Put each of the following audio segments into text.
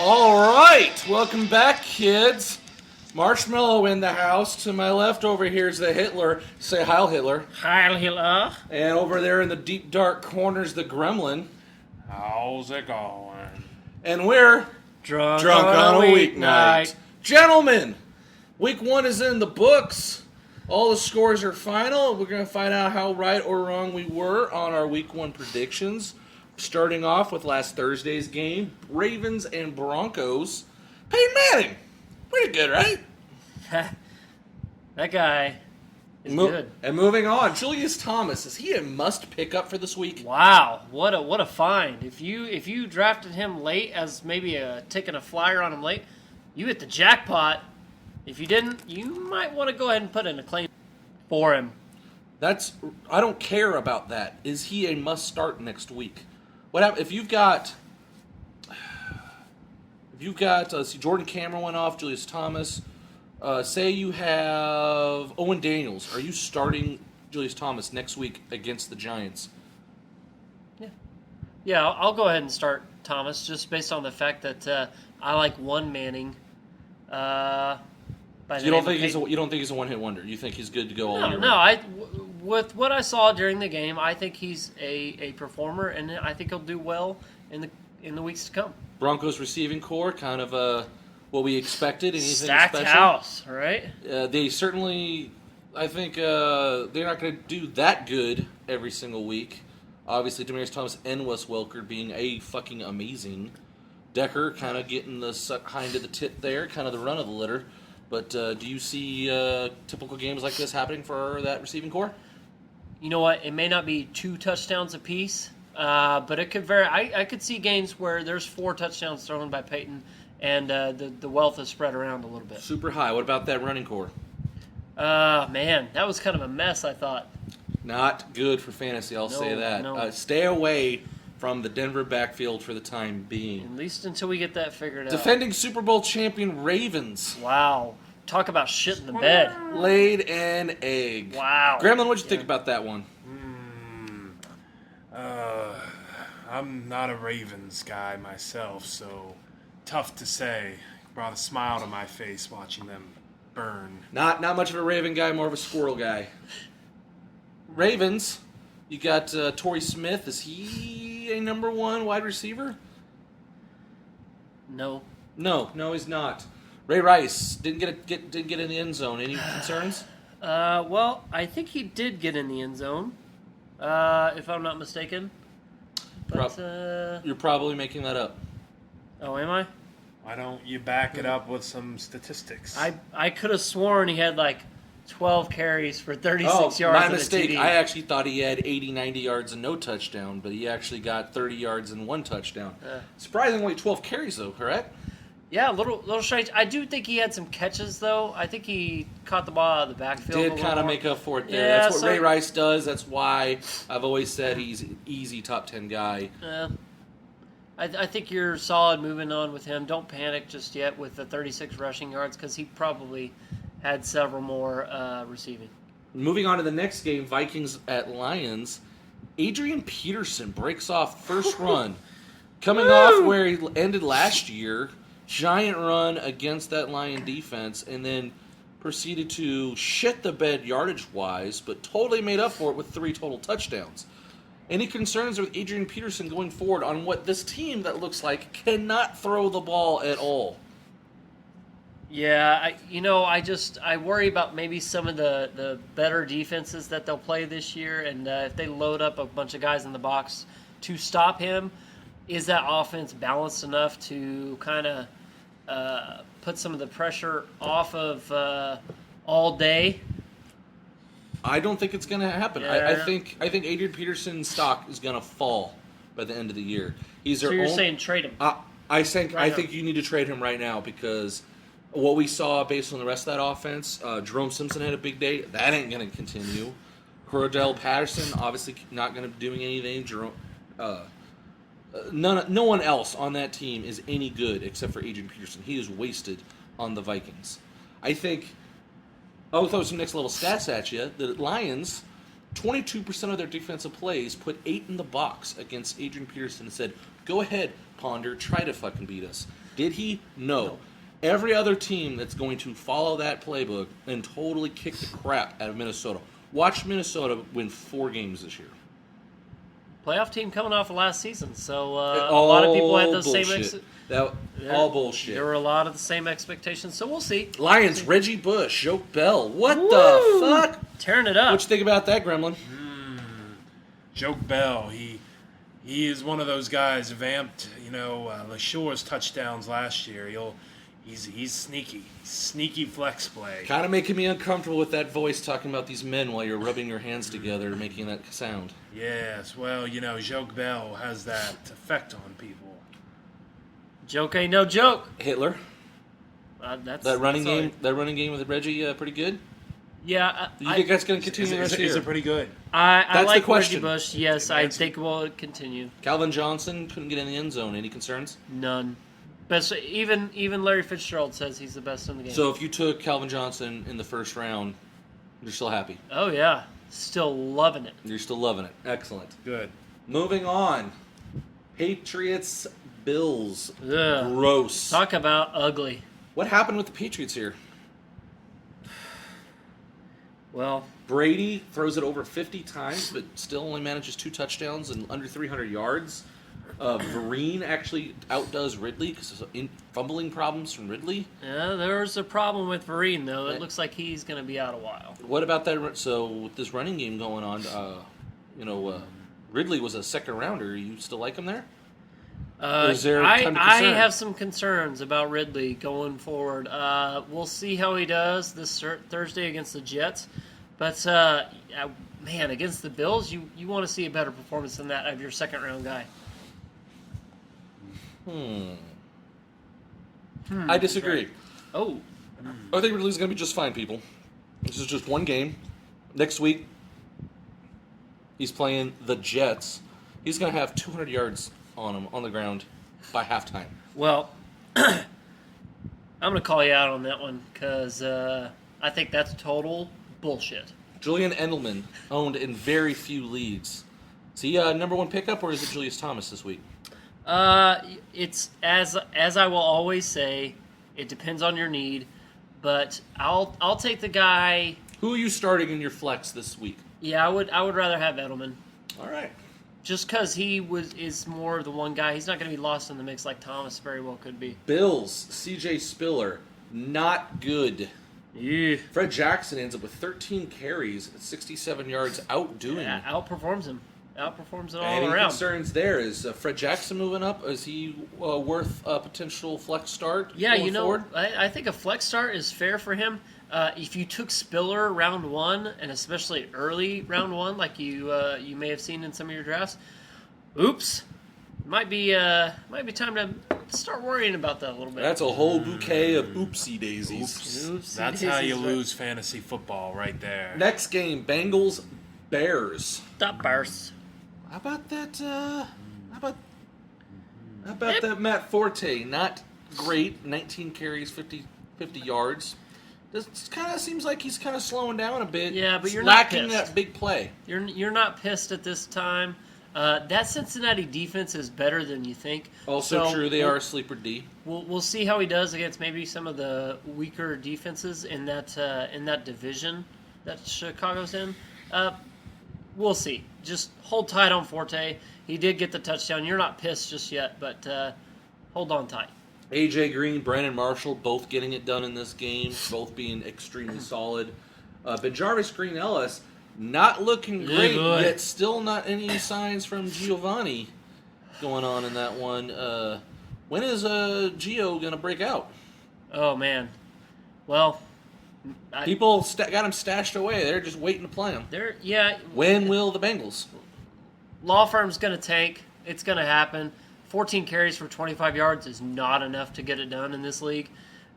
All right, welcome back, kids. Marshmallow in the house. To my left over here is the Hitler. Say Heil Hitler. Heil Hitler. And over there in the deep dark corners, the Gremlin. How's it going? And we're Drunk on a weeknight. weeknight. Gentlemen, week 1 is in the books. All the scores are final. We're going to find out how right or wrong we were on our week 1 predictions. Starting off with last Thursday's game, Ravens and Broncos. Peyton Manning. Pretty good, right? That guy is good. And moving on, Julius Thomas. Is he a must pick up for this week? Wow, what a find! If you drafted him late as maybe taking a flyer on him late, you hit the jackpot. If you didn't, you might want to go ahead and put in a claim for him. I don't care about that. Is he a must start next week? What happens if you've got Jordan Cameron went off, Julius Thomas. Say you have Owen Daniels. Are you starting Julius Thomas next week against the Giants? Yeah, I'll go ahead and start Thomas just based on the fact that I like one Manning. You don't think he's a one-hit wonder? You think he's good to go all year? No. With what I saw during the game, I think he's a performer, and I think he'll do well in the weeks to come. Broncos receiving core, kind of what we expected. Anything Stacked special? house, right? They certainly, I think, they're not going to do that good every single week. Obviously, Demaryius Thomas and Wes Welker being a fucking amazing. Decker kind of getting the hind of the tit there, kind of the run of the litter. But do you see typical games like this happening for that receiving core? You know what? It may not be 2 touchdowns apiece, but it could vary. I could see games where there's 4 touchdowns thrown by Peyton, and the wealth is spread around a little bit. Super high. What about that running core? Man, that was kind of a mess, I thought. Not good for fantasy, I'll say that. No. Stay away from the Denver backfield for the time being. At least until we get that figured out. Defending Super Bowl champion Ravens. Wow. Talk about shit in the bed. Laid an egg. Wow. Gremlin, what'd you think about that one? I'm not a Ravens guy myself, so tough to say. Brought a smile to my face watching them burn. Not much of a Raven guy, more of a squirrel guy. Ravens, you got Torrey Smith. Is he a number 1 wide receiver? No. No, he's not. Ray Rice didn't get in the end zone. Any concerns? Well, I think he did get in the end zone, if I'm not mistaken. But You're probably making that up. Oh, am I? Why don't you back it up with some statistics? I could have sworn he had like 12 carries for 36 yards. My and mistake. A TD. I actually thought he had 80, 90 yards and no touchdown, but he actually got 30 yards and 1 touchdown. Surprisingly, 12 carries though, correct? Yeah, a little strange. I do think he had some catches though. I think he caught the ball out of the backfield. Did kind of make up for it there. Yeah, That's what Ray Rice does. That's why I've always said he's an easy top 10 guy. I think you're solid moving on with him. Don't panic just yet with the 36 rushing yards because he probably had several more receiving. Moving on to the next game, Vikings at Lions. Adrian Peterson breaks off first run. Coming off where he ended last year, giant run against that Lion defense, and then proceeded to shit the bed yardage-wise, but totally made up for it with 3 total touchdowns. Any concerns with Adrian Peterson going forward on what this team that looks like cannot throw the ball at all? Yeah, I worry about maybe some of the better defenses that they'll play this year, and if they load up a bunch of guys in the box to stop him, is that offense balanced enough to kind of put some of the pressure off of all day? I don't think it's going to happen. Yeah. I think Adrian Peterson's stock is going to fall by the end of the year. So you're saying trade him? I think you need to trade him right now because what we saw based on the rest of that offense, Jerome Simpson had a big day. That ain't going to continue. Cordell Patterson obviously not going to be doing anything. No one else on that team is any good except for Adrian Peterson. He is wasted on the Vikings. I think I'll throw some next level stats at you. The Lions, 22% of their defensive plays put 8 in the box against Adrian Peterson and said, go ahead, Ponder, try to fucking beat us. Did he? No. Every other team that's going to follow that playbook and totally kick the crap out of Minnesota. Watch Minnesota win 4 games this year. Playoff team coming off of last season, so a lot of people had those bullshit. All bullshit. There were a lot of the same expectations, so we'll see. Lions, Reggie Bush, Joe Bell. What the fuck? Tearing it up. What you think about that, Gremlin? Joke Bell, he is one of those guys vamped, LaShore's touchdowns last year. He's sneaky flex play. Kind of making me uncomfortable with that voice talking about these men while you're rubbing your hands together, making that sound. Yes, well, Joke Bell has that effect on people. Joke ain't no joke. Hitler. That running game with Reggie, pretty good. Yeah, Do you think that's going to continue the rest of the year? Is it pretty good? I That's like the question. Reggie Bush. Yes, I think will continue. Calvin Johnson couldn't get in the end zone. Any concerns? None. Best, even Larry Fitzgerald says he's the best in the game. So if you took Calvin Johnson in the first round, you're still happy. Oh yeah, still loving it. You're still loving it. Excellent. Good. Moving on. Patriots, Bills. Ugh. Gross. Talk about ugly. What happened with the Patriots here? Well, Brady throws it over 50 times, but still only manages 2 touchdowns and under 300 yards. Vereen actually outdoes Ridley because of fumbling problems from Ridley. yeah, there's a problem with Vereen though. It looks like he's going to be out a while. What about that? So with this running game going on, Ridley was a second rounder. You still like him there? Is there I time to concern? have some concerns about Ridley going forward. We'll see how he does this Thursday against the Jets. But, man, against the Bills, you want to see a better performance than that of your second-round guy. I disagree. Oh. I think Ridley's going to be just fine, people. This is just one game. Next week, he's playing the Jets. He's going to have 200 yards on him on the ground by halftime. Well, I'm going to call you out on that one because I think that's total bullshit. Julian Edelman owned in very few leagues. Is he number 1 pickup, or is it Julius Thomas this week? It's as I will always say, it depends on your need, but I'll take the guy. Who are you starting in your flex this week? Yeah, I would rather have Edelman. All right. Just because he is more the one guy. He's not going to be lost in the mix like Thomas very well could be. Bills, C.J. Spiller, not good. Yeah. Fred Jackson ends up with 13 carries at 67 yards, outdoing him. Outperforms him. Outperforms it all Any around. concerns there? Is Fred Jackson moving up? Is he worth a potential flex start? Yeah, going forward? I think a flex start is fair for him. If you took Spiller round 1, and especially early round 1, like you may have seen in some of your drafts, oops, might be time to start worrying about that a little bit. That's a whole bouquet of oopsie daisies. Oopsie That's daisies, how you right? lose fantasy football right there. Next game, Bengals, Bears. Stop bursts. How about that? How about that Matt Forte? Not great. 19 carries, 50 yards. This kind of seems like he's kind of slowing down a bit. Yeah, but you're lacking not pissed. that big play. You're not pissed at this time. That Cincinnati defense is better than you think. Also So true, they are a sleeper D. We'll see how he does against maybe some of the weaker defenses in that division that Chicago's in. We'll see. Just hold tight on Forte. He did get the touchdown. You're not pissed just yet, but hold on tight. AJ Green, Brandon Marshall, both getting it done in this game, both being extremely solid. But Jarvis Green Ellis, not looking great, yet still not any signs from Giovanni going on in that one. When is Gio going to break out? Oh, man. Well, People got him stashed away. They're just waiting to play him. yeah. When will the Bengals? Law firm's going to tank. It's going to happen. 14 carries for 25 yards is not enough to get it done in this league.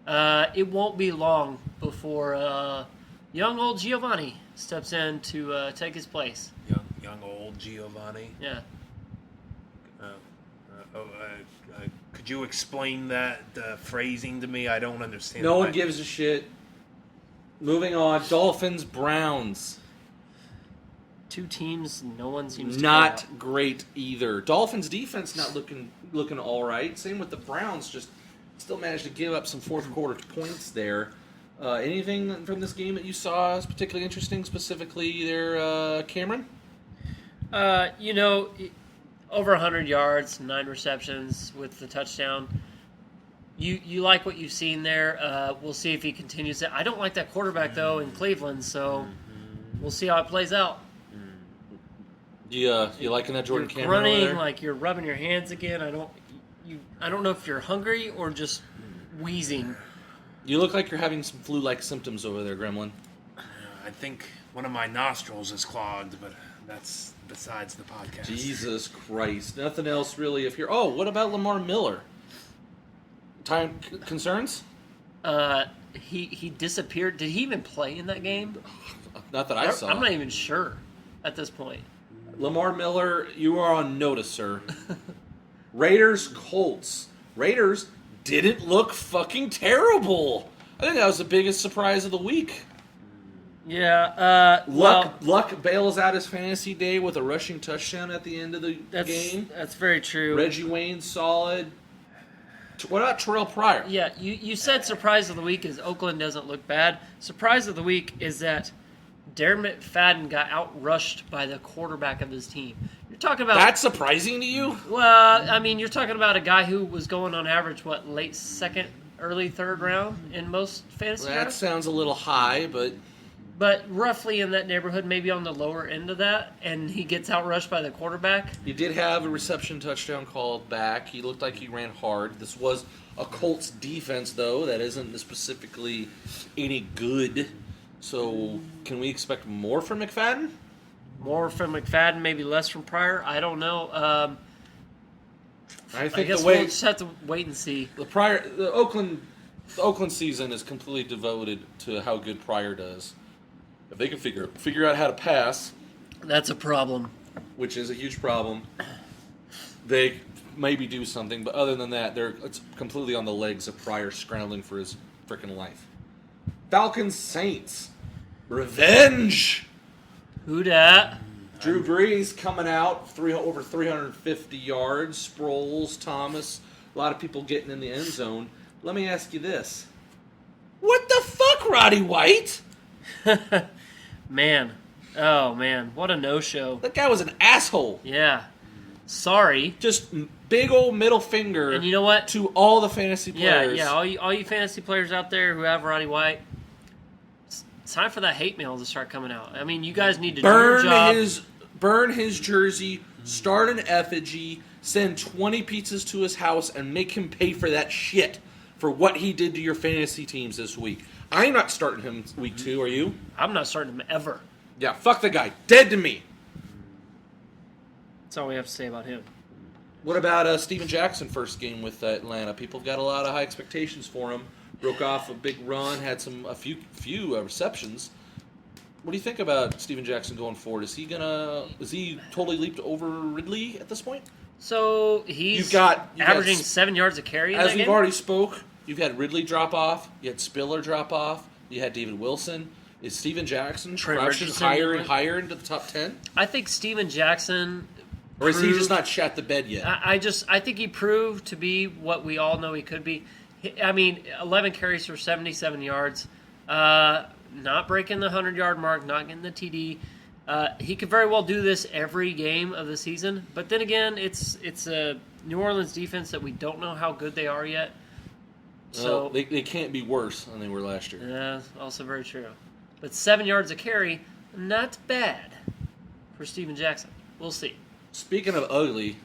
It won't be long before young old Giovanni steps in to take his place. Young old Giovanni. Yeah. Could you explain that phrasing to me? I don't understand. No one gives a shit. Moving on, Dolphins, Browns. Two teams no one seems to Not care about. great either. Dolphins defense not looking all right. Same with the Browns, just Still managed to give up some fourth quarter points there. Anything from this game that you saw as particularly interesting, specifically there, Cameron? Over 100 yards, 9 receptions with the touchdown. You like what you've seen there. We'll see if he continues it. I don't like that quarterback, though, in Cleveland, so we'll see how it plays out. You liking that Jordan You're Cameron over running there? like you're rubbing your hands again. I don't know if you're hungry or just wheezing. You look like you're having some flu-like symptoms over there, Gremlin. I think one of my nostrils is clogged, but that's besides the podcast. Jesus Christ. Nothing else really. Oh, what about Lamar Miller? Time concerns? He disappeared. Did he even play in that game? Not that I saw. I'm not even sure at this point. Lamar Miller, you are on notice, sir. Raiders, Colts. Raiders didn't look fucking terrible. I think that was the biggest surprise of the week. Yeah. Luck bails out his fantasy day with a rushing touchdown at the end of the game. That's very true. Reggie Wayne, solid. What about Terrell Pryor? Yeah, you said surprise of the week is Oakland doesn't look bad. Surprise of the week is that Darren McFadden got outrushed by the quarterback of his team. You're talking about That's surprising to you? Well, I mean, you're talking about a guy who was going on average, late second, early third round in most fantasy That drafts? sounds a little high, But roughly in that neighborhood, maybe on the lower end of that, and he gets outrushed by the quarterback. he did have a reception touchdown called back. He looked like he ran hard. This was a Colts defense, though, that isn't specifically any good. So can we expect more from McFadden? More from McFadden, maybe less from Pryor. I don't know. I I guess the way we'll just have to wait and see. the Oakland season is completely devoted to how good Pryor does. If they can figure out how to pass, That's a problem. which is a huge problem, they maybe do something. But other than that, it's completely on the legs of Pryor scrambling for his freaking life. Falcons Saints revenge. Who dat? Drew Brees coming out over 350 yards. Sproles, Thomas, a lot of people getting in the end zone. Let me ask you this: what the fuck, Roddy White? Man. Oh, man. What a no-show. That guy was an asshole. Yeah. Sorry. Just big old middle finger. And you know what? To all the fantasy players. Yeah. All you fantasy players out there who have Roddy White, it's time for that hate mail to start coming out. I mean, you guys need to do your job. Burn his jersey, start an effigy, send 20 pizzas to his house, and make him pay for that shit for what he did to your fantasy teams this week. I'm not starting him week 2, are you? I'm not starting him ever. Yeah, fuck the guy. Dead to me. That's all we have to say about him. What about Steven Jackson first game with Atlanta? People have got a lot of high expectations for him. Broke off a big run, had a few receptions. What do you think about Steven Jackson going forward? Is he totally leaped over Ridley at this point? So he's You've averaging got 7 yards a carry in As that we've game? already spoke, you've had Ridley drop off, you had Spiller drop off, you had David Wilson. Is Steven Jackson Trent crouching Richardson, higher and higher into the top 10? I think Steven Jackson... Or is he just not shat the bed yet? I think he proved to be what we all know he could be. 11 carries for 77 yards. Not breaking the 100-yard mark, not getting the TD. He could very well do this every game of the season. But then again, it's a New Orleans defense that we don't know how good they are yet. So they can't be worse than they were last year. yeah, also very true. But 7 yards a carry, not bad for Steven Jackson. We'll see. Speaking of ugly,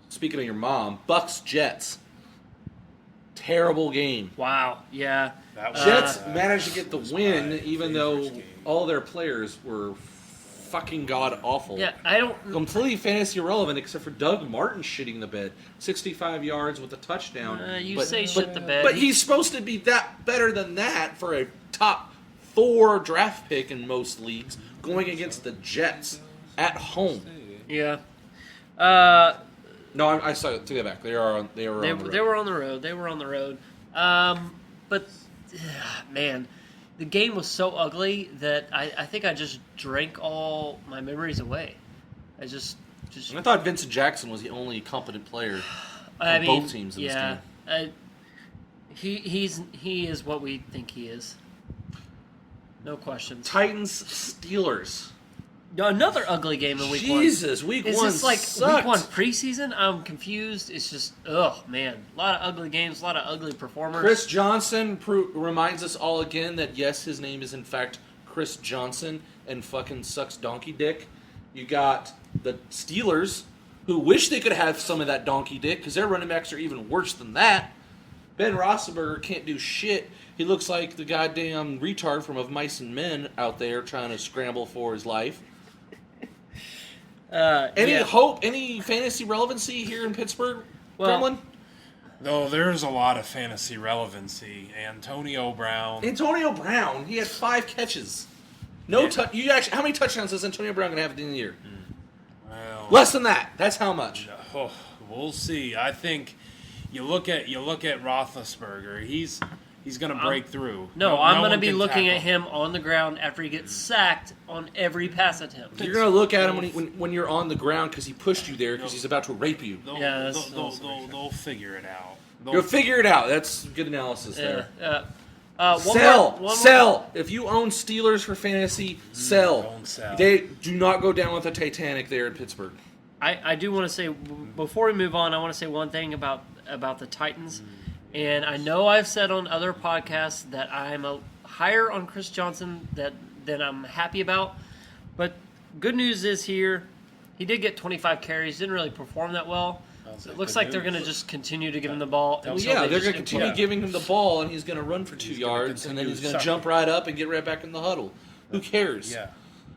speaking of your mom, Bucks Jets. Terrible game. Wow, yeah. Jets managed to get the win, even though all their players were fucking god awful. Yeah, I don't... Completely fantasy irrelevant, except for Doug Martin shitting the bed. 65 yards with a touchdown. You say shit the bed. But he's supposed to be that better than that for a top 4 draft pick in most leagues, going against the Jets at home. Yeah. No, I saw it. Take that back. They were on the road. They were on the road. But man, the game was so ugly that I think I just drank all my memories away. And I thought Vincent Jackson was the only competent player on both teams in this game. He is what we think he is. No questions. Titans Steelers. Another ugly game in week one. Jesus, week Is one this like sucked. week one preseason? I'm confused. It's just, man. A lot of ugly games, a lot of ugly performers. Chris Johnson reminds us all again that, yes, his name is in fact Chris Johnson and fucking sucks donkey dick. You got the Steelers, who wish they could have some of that donkey dick because their running backs are even worse than that. Ben Roethlisberger can't do shit. He looks like the goddamn retard from Of Mice and Men out there trying to scramble for his life. Any hope, any fantasy relevancy here in Pittsburgh, Gremlin? No, there's a lot of fantasy relevancy. Antonio Brown, he had 5 catches. How many touchdowns is Antonio Brown going to have at the end of the year? Well, Less than that. That's how much. Oh, we'll see. I think you look at Roethlisberger. He's going to break through. No, I'm going to one be can looking tackle at him on the ground after he gets sacked on every pass attempt. You're going to look at him when you're on the ground because he pushed you there because he's about to rape you. They'll figure it out. You'll figure it out. That's good analysis there. One Sell. more. If you own Steelers for fantasy, sell. Don't sell. They do not go down with the Titanic there in Pittsburgh. I do want to say, before we move on, I want to say one thing about the Titans. And I know I've said on other podcasts that I'm higher on Chris Johnson than I'm happy about. But good news is here, he did get 25 carries, didn't really perform that well. So it looks like they're going to just continue to give him the ball. Well, yeah, they're going to continue giving him the ball, and he's going to run for 2 yards, and then he's going to jump right up and get right back in the huddle. Who cares? Yeah.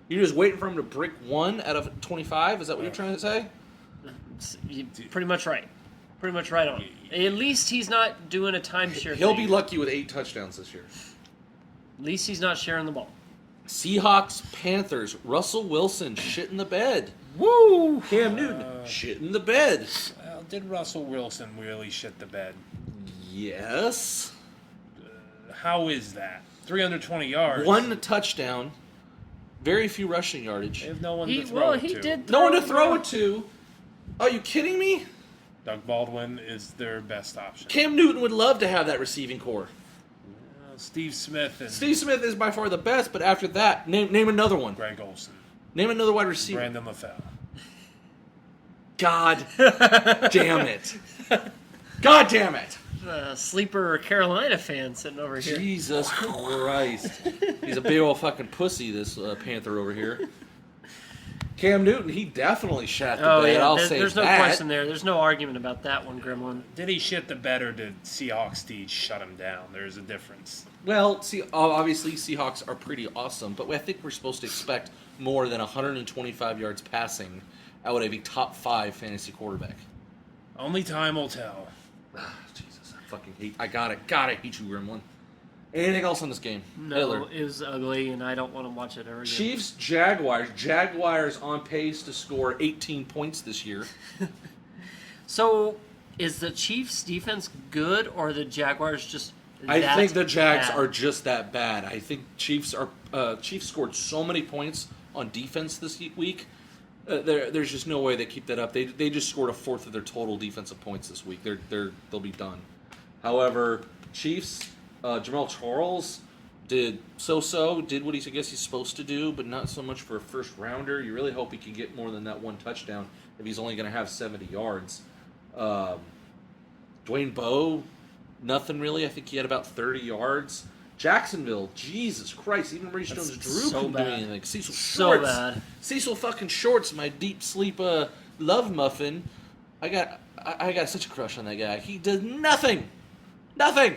You're just waiting for him to break 1 out of 25? Is that what you're trying to say? Pretty much right. Pretty much right on. At least he's not doing a timeshare He'll thing. be lucky with 8 touchdowns this year. At least he's not sharing the ball. Seahawks, Panthers, Russell Wilson, shit in the bed. Woo! Cam Newton, shit in the bed. Well, did Russell Wilson really shit the bed? Yes. How is that? 320 yards. 1 touchdown, very few rushing yardage. They have no one to throw it to. No one to throw it to. Are you kidding me? Doug Baldwin is their best option. Cam Newton would love to have that receiving core. Steve Smith is by far the best, but after that, name another one. Greg Olsen. Name another wide receiver. Brandon LaFell. God damn it. God damn it. Sleeper Carolina fan sitting over here. Jesus Christ. He's a big old fucking pussy, this Panther over here. Cam Newton, he definitely shat the bed. Yeah. I'll say there's no that. question there. There's no argument about that one, Gremlin. Did he shit the bed or did Seahawks D shut him down? There's a difference. Well, obviously Seahawks are pretty awesome, but I think we're supposed to expect more than 125 yards passing out of a top 5 fantasy quarterback. Only time will tell. Jesus, I fucking hate. I gotta hate you, Gremlin. Anything else on this game? No, Hitler. it was ugly, and I don't want to watch it ever again. Chiefs, Jaguars. Jaguars on pace to score 18 points this year. So, is the Chiefs' defense good, or the Jaguars just? I think the Jags bad? are just that bad. I think Chiefs scored so many points on defense this week. There's just no way they keep that up. They just scored 1/4 of their total defensive points this week. They'll be done. However, Chiefs, Jamal Charles did what I guess he's supposed to do, but not so much for a first rounder. You really hope he can get more than that 1 touchdown if he's only going to have 70 yards. Dwayne Bowe, nothing really. I think he had about 30 yards. Jacksonville, Jesus Christ, even Maurice Jones-Drew couldn't do anything. Cecil Shorts. So bad. Cecil fucking Shorts, my deep sleep love muffin. I got such a crush on that guy. He does nothing. Nothing.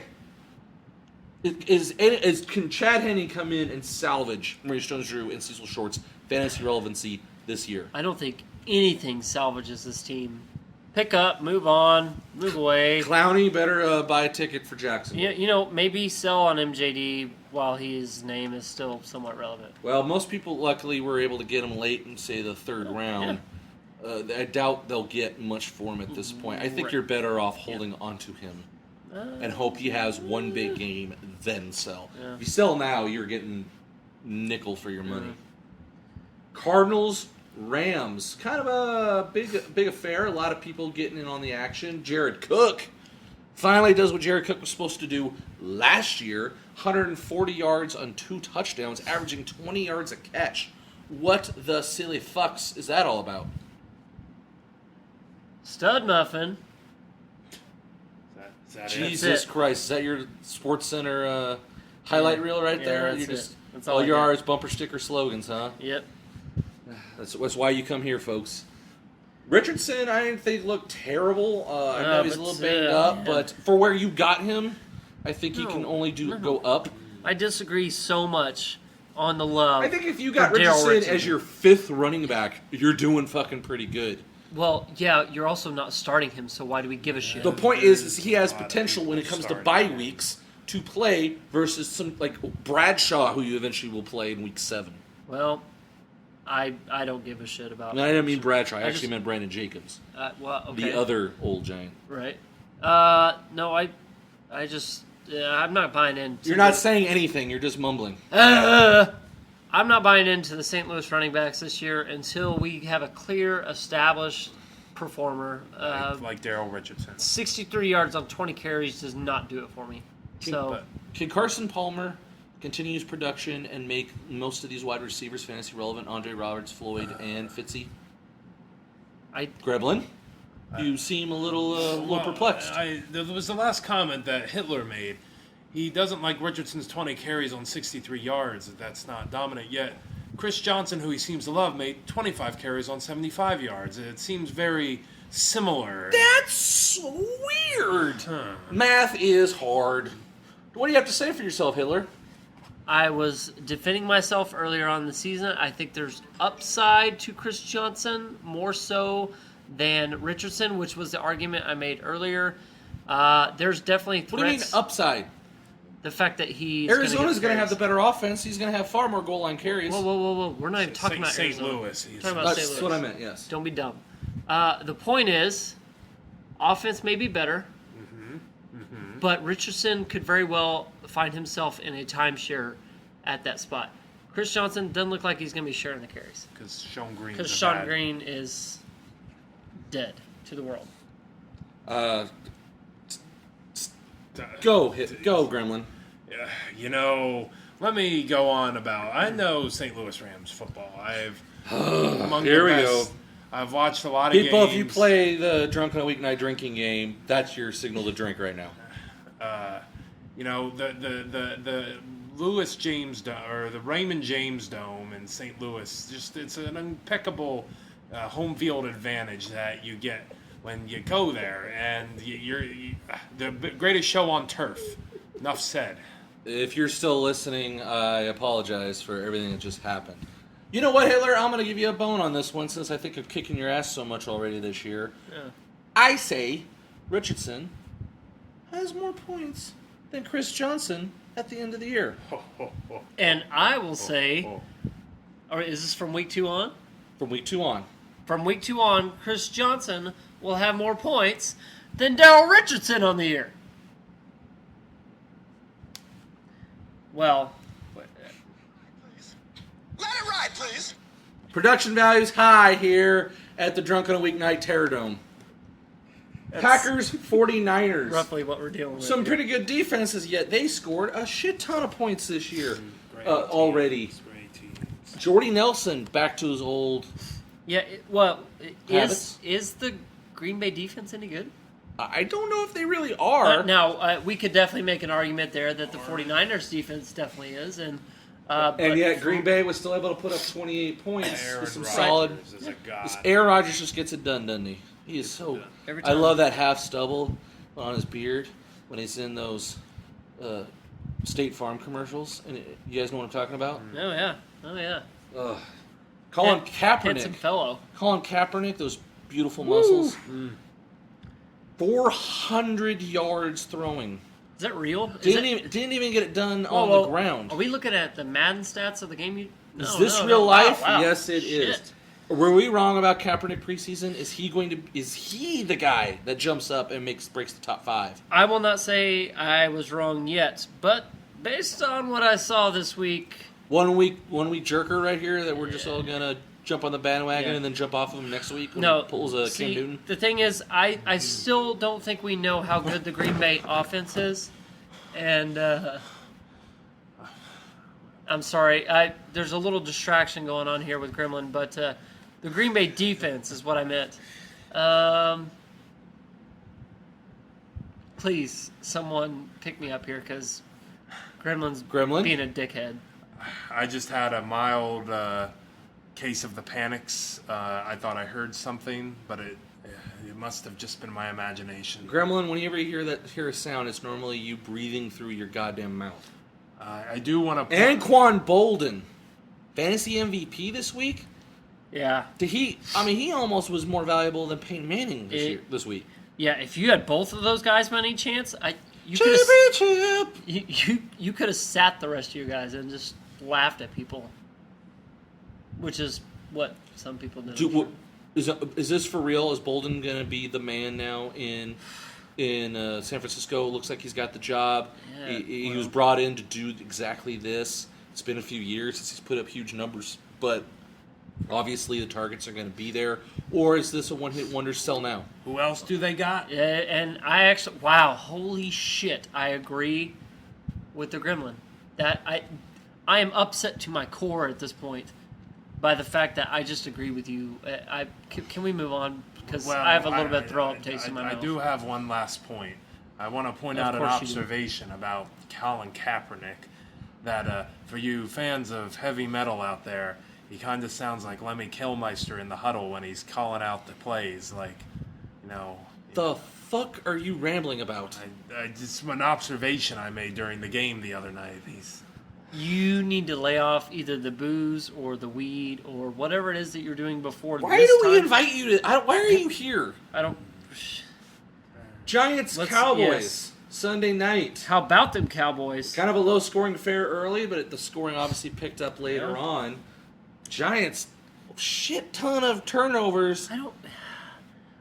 Can Chad Henne come in and salvage Maurice Jones-Drew and Cecil Shorts' fantasy relevancy this year? I don't think anything salvages this team. Pick up, move on, move away. Clowney better buy a ticket for Jacksonville. Yeah, maybe sell on MJD while his name is still somewhat relevant. Well, most people luckily were able to get him late in, say, the 3rd round. Yeah. I doubt they'll get much for him at this point. I think you're better off holding onto him and hope he has one big game, then sell. Yeah. If you sell now, you're getting nickel for your money. Cardinals, Rams, kind of a big affair. A lot of people getting in on the action. Jared Cook Finally does what Jared Cook was supposed to do last year. 140 yards on 2 touchdowns, averaging 20 yards a catch. What the silly fucks is that all about? Stud muffin. Is that it? Jesus it. Christ. Is that your Sports Center highlight reel right Yeah, there? that's You it. That's all I you got. are is bumper sticker slogans, huh? Yep. That's why you come here, folks. Richardson, I didn't think looked terrible. I know he's a but little banged still, up, yeah. but for where you got him, I think he can only go up. I disagree so much on the love. I think if you got for Darryl Richardson as your 5th running back, you're doing fucking pretty good. Well, yeah, you're also not starting him, so why do we give a shit? The point is he has potential when it comes to bye weeks to play versus some like Bradshaw, who you eventually will play in week 7. Well, I don't give a shit about. No, I didn't mean Bradshaw. I actually just- meant Brandon Jacobs, Well, okay. the other old giant. Right. No, I just, I'm not buying into. You're not saying anything. You're just mumbling. I'm not buying into the St. Louis running backs this year until we have a clear, established performer. Like Daryl Richardson. 63 yards on 20 carries does not do it for me. So, But Can Carson Palmer continue his production and make most of these wide receivers fantasy relevant? Andre Roberts, Floyd, and Fitzy? Greblin? You seem a little perplexed. There was the last comment that Hitler made. He doesn't like Richardson's 20 carries on 63 yards. That's not dominant yet. Chris Johnson, who he seems to love, made 25 carries on 75 yards. It seems very similar. That's weird. Math is hard. What do you have to say for yourself, Hitler? I was defending myself earlier on in the season. I think there's upside to Chris Johnson, more so than Richardson, which was the argument I made earlier. There's definitely threats. What do you mean upside? The fact that he's Arizona's going to have the carries. better offense. He's going to have far more goal line carries. Whoa! We're not even talking about St. Arizona. Louis. We're talking about St. That's Louis. what I meant, yes. Don't be dumb. The point is, offense may be better, but Richardson could very well find himself in a timeshare at that spot. Chris Johnson doesn't look like he's going to be sharing the carries Because Sean Green. because Sean Green is dead to the world. Go, Gremlin. Let me go on about. I know St. Louis Rams football. I've among Here the we best. go. I've watched a lot of People, games. if you play the Drunk on a Weeknight drinking game, that's your signal to drink right now. The Louis James or the Raymond James Dome in St. Louis. Just it's an impeccable home field advantage that you get when you go there, and you're the greatest show on turf. Enough said. If you're still listening, I apologize for everything that just happened. You know what, Hitler? I'm going to give you a bone on this one since I think of kicking your ass so much already this year. Yeah. I say Richardson has more points than Chris Johnson at the end of the year. And I will say, or is this from week 2 on? From week 2 on. From week 2 on, Chris Johnson will have more points than Darryl Richardson on the year. Well, Let it ride, please. Production values high here at the Drunk on a Weeknight Terror Dome. Packers, 49ers. roughly what we're dealing with. Some here. pretty good defenses, yet they scored a shit ton of points this year already. Great teams. Jordy Nelson back to his old. Yeah, Habits? is the Green Bay defense any good? I don't know if they really are. Now, we could definitely make an argument there that the 49ers defense definitely is. And yet Green Bay was still able to put up 28 points Aaron with some Rodgers solid. is a god. Aaron Rodgers just gets it done, doesn't he? He is so. Every I time. love that half stubble on his beard when he's in those State Farm commercials. And you guys know what I'm talking about? Oh yeah. Ugh. Colin Handsome Kaepernick. fellow. Colin Kaepernick, those beautiful muscles. 400 yards throwing. Is that real? Didn't even get it done on the ground. Are we looking at the Madden stats of the game? Is this real life? Wow. Yes, it is. Shit. Were we wrong about Kaepernick preseason? Is he the guy that jumps up and breaks the top 5? I will not say I was wrong yet, but based on what I saw this week, One week jerker right here that we're just all gonna jump on the bandwagon Yeah. and then jump off of him next week when No, he pulls a see, Cam Newton? the thing is, I still don't think we know how good the Green Bay offense is, and I'm sorry, there's a little distraction going on here with Gremlin, but the Green Bay defense is what I meant. Please, someone pick me up here because Gremlin's Gremlin? being a dickhead. I just had a mild case of the panics. I thought I heard something, but it must have just been my imagination. Gremlin, whenever you hear a sound, it's normally you breathing through your goddamn mouth. I do want to. Anquan Bolden, fantasy MVP this week. Yeah. He almost was more valuable than Peyton Manning this week. Yeah, if you had both of those guys by any chance, you could have sat the rest of you guys and just laughed at people, which is what some people do. Is this for real? Is Bolden going to be the man now in San Francisco? Looks like he's got the job. Yeah, He was brought in to do exactly this. It's been a few years since he's put up huge numbers, but obviously the targets are going to be there. Or is this a one-hit wonder? Sell now. Who else do they got? Yeah, and I actually, wow, holy shit, I agree with the Gremlin. That I am upset to my core at this point by the fact that I just agree with you. Can we move on? Because I have a little bit of throw-up taste in my mouth. I do have one last point. I want to point out an observation about Colin Kaepernick. That for you fans of heavy metal out there, he kind of sounds like Lemmy Kilmister in the huddle when he's calling out the plays. Like, The fuck are you rambling about? Just an observation I made during the game the other night. You need to lay off either the booze or the weed or whatever it is that you're doing before. Why do we invite you to? Why are you here? I don't. Giants Cowboys yes. Sunday night. How about them Cowboys? Kind of a low-scoring affair early, but the scoring obviously picked up later on. Giants, shit ton of turnovers. I don't know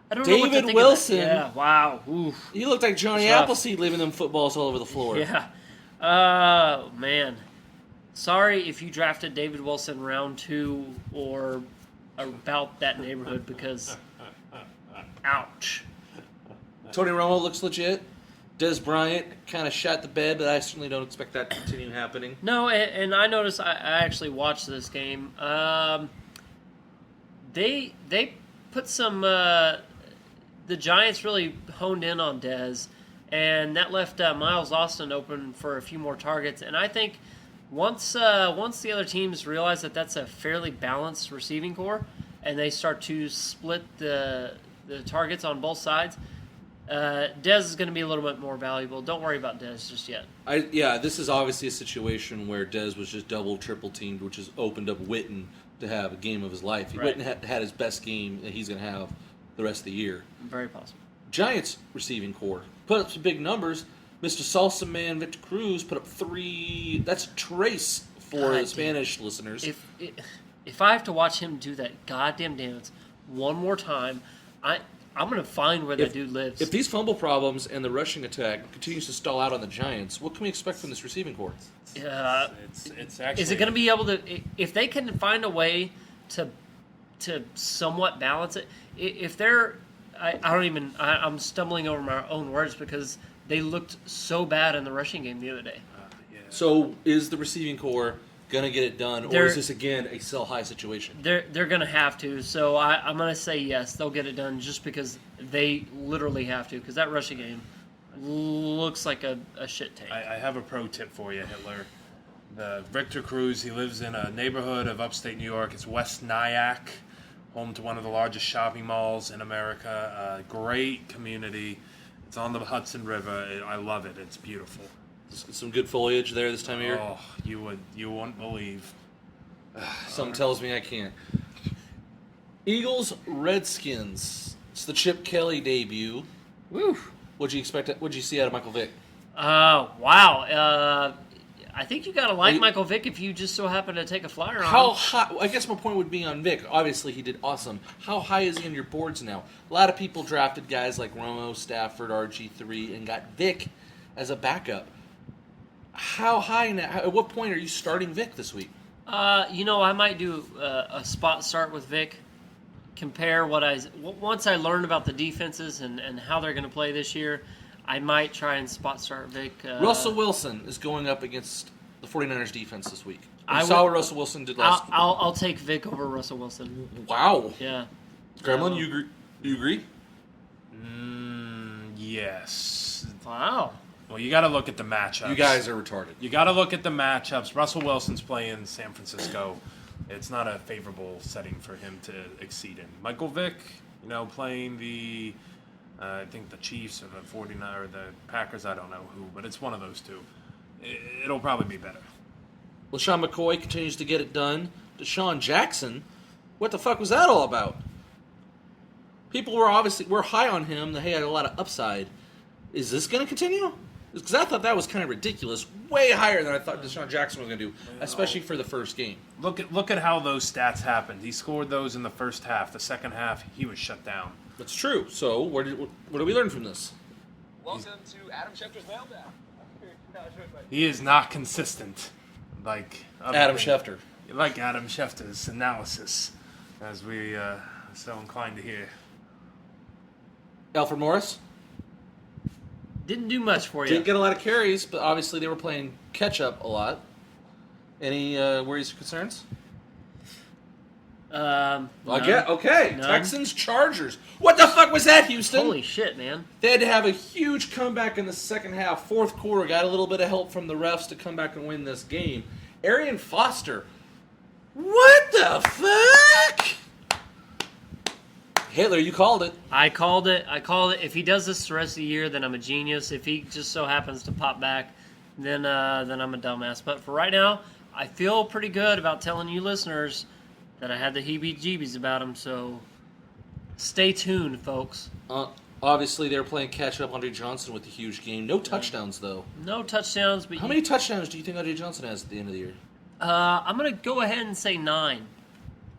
what to David think Wilson. Of that. Yeah, wow. Oof. You look like Johnny Tough. Appleseed leaving them footballs all over the floor. Yeah. Oh, man. Sorry if you drafted David Wilson round 2 or about that neighborhood because, ouch. Tony Romo looks legit. Des Bryant kind of shot the bed, but I certainly don't expect that to continue happening. No, and I noticed I actually watched this game. They put some the Giants really honed in on Dez, and that left Miles Austin open for a few more targets. And I think once the other teams realize that that's a fairly balanced receiving core, and they start to split the targets on both sides, Dez is going to be a little bit more valuable. Don't worry about Dez just yet. This is obviously a situation where Dez was just double, triple teamed, which has opened up Witten to have a game of his life. Right. Witten had his best game that he's going to have the rest of the year. Very possible. Giants receiving core put up some big numbers. Mr. Salsa Man Victor Cruz put up 3. That's a trace for the Spanish listeners. If I have to watch him do that goddamn dance one more time, I'm going to find where that dude lives. If these fumble problems and the rushing attack continues to stall out on the Giants, what can we expect from this receiving core? It's actually. Is it going to be able to? If they can find a way to somewhat balance it, if they're, I'm stumbling over my own words because they looked so bad in the rushing game the other day. Yeah. So is the receiving core going to get it done, or is this again a sell high situation? They're going to have to. So I'm going to say yes, they'll get it done just because they literally have to. Because that rushing game looks like a shit tank. I have a pro tip for you, Hitler. The Victor Cruz, he lives in a neighborhood of upstate New York. It's West Nyack, home to one of the largest shopping malls in America. A great community. It's on the Hudson River. I love it. It's beautiful. Some good foliage there this time of year. Oh, you wouldn't believe. Something tells me I can't. Eagles, Redskins. It's the Chip Kelly debut. Woo. What'd you expect? What'd you see out of Michael Vick? Wow. I think you gotta like Michael Vick if you just so happen to take a flyer on How him. high? I guess my point would be on Vick. Obviously, he did awesome. How high is he on your boards now? A lot of people drafted guys like Romo, Stafford, RG3, and got Vick as a backup. How high now? At what point are you starting Vick this week? I might do a spot start with Vic. Compare once I learn about the defenses and how they're going to play this year, I might try and spot start Vic. Russell Wilson is going up against the 49ers defense this week. I saw would- what Russell Wilson did last week. I'll take Vic over Russell Wilson. Wow. Yeah. Gremlin, you agree? Yes. Wow. Well, you got to look at the matchups. You guys are retarded. You got to look at the matchups. Russell Wilson's playing San Francisco. It's not a favorable setting for him to exceed in. Michael Vick, playing the, I think the Chiefs or the 49 or the Packers. I don't know who, but it's one of those two. It'll probably be better. LaShawn McCoy continues to get it done. Deshaun Jackson, what the fuck was that all about? People were high on him. That he had a lot of upside. Is this going to continue? Because I thought that was kind of ridiculous. Way higher than I thought Deshaun Jackson was going to do, especially for the first game. Look at how those stats happened. He scored those in the first half. The second half, he was shut down. That's true. So what do we learn from this? Welcome to Adam Schefter's Mailbag. He is not consistent, like Adam Schefter. Like Adam Schefter's analysis, as we so inclined to hear. Alfred Morris Didn't do much for you. didn't get a lot of carries, but obviously they were playing catch up a lot. Any worries or concerns? None. Okay. None. Texans Chargers. What the fuck was that, Houston? Holy shit, man. They had to have a huge comeback in the second half. Fourth quarter, got a little bit of help from the refs to come back and win this game. Arian Foster. What the fuck? Hitler, you called it. I called it. If he does this the rest of the year, then I'm a genius. If he just so happens to pop back, then I'm a dumbass. But for right now, I feel pretty good about telling you listeners that I had the heebie-jeebies about him. So stay tuned, folks. Obviously, they were playing catch-up. Andre Johnson with a huge game. No touchdowns, though. No touchdowns, but How many touchdowns do you think Andre Johnson has at the end of the year? I'm gonna go ahead and say 9.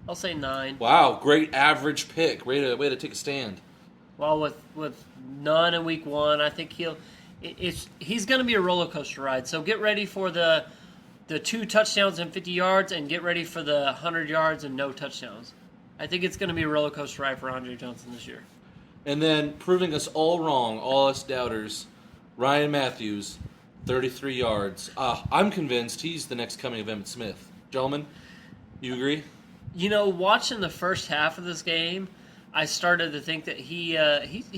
I'll say 9. Wow, great average pick. Way to take a stand. Well, with none in week 1, I think he's going to be a roller coaster ride. So get ready for the 2 touchdowns and 50 yards, and get ready for the 100 yards and no touchdowns. I think it's going to be a roller coaster ride for Andre Johnson this year. And then proving us all wrong, all us doubters, Ryan Matthews, 33 yards. I'm convinced he's the next coming of Emmitt Smith. Gentlemen, you agree? Watching the first half of this game, I started to think that he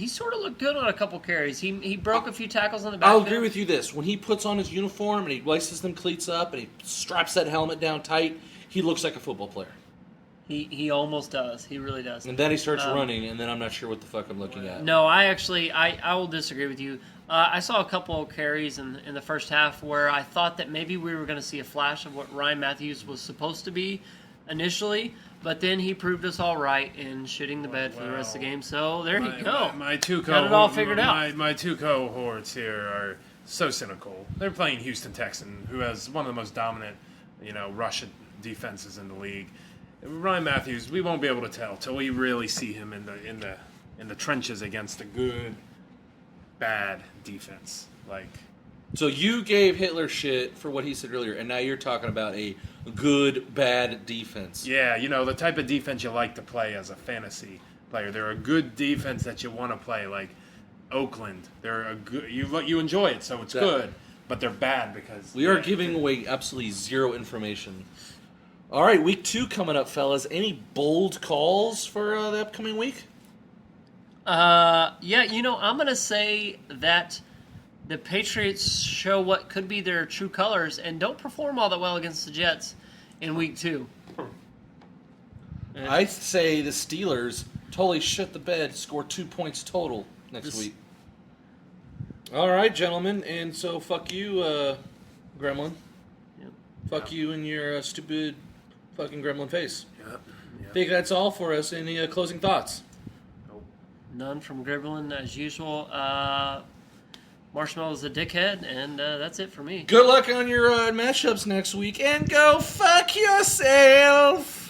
sort of looked good on a couple carries. He broke a few tackles on the backfield. I'll agree with you this. When he puts on his uniform and he laces them cleats up and he straps that helmet down tight, he looks like a football player. He almost does. He really does. And then he starts running, and then I'm not sure what the fuck I'm looking at. No, I will disagree with you. I saw a couple of carries in the first half where I thought that maybe we were going to see a flash of what Ryan Matthews was supposed to be initially, but then he proved us all right in shitting the bed for the rest of the game. So there you go. My two Got it all figured out. My two cohorts here are so cynical. They're playing Houston Texan, who has one of the most dominant, rush defenses in the league. Ryan Matthews, we won't be able to tell till we really see him in the trenches against a good, bad defense. So you gave Hitler shit for what he said earlier, and now you're talking about a good, bad defense. Yeah, the type of defense you like to play as a fantasy player. They're a good defense that you want to play, like Oakland. They're a good. You enjoy it, so it's good. But they're bad because We are giving away absolutely zero information. All right, week 2 coming up, fellas. Any bold calls for the upcoming week? I'm going to say that the Patriots show what could be their true colors and don't perform all that well against the Jets in week 2. I say the Steelers totally shit the bed, score 2 points total next week. All right, gentlemen, and so fuck you, Gremlin. Yep. Fuck you and your stupid fucking gremlin face. Yep. I think that's all for us. Any closing thoughts? None from Gremlin as usual. Marshmallow's a dickhead, and that's it for me. Good luck on your matchups next week, and go fuck yourself!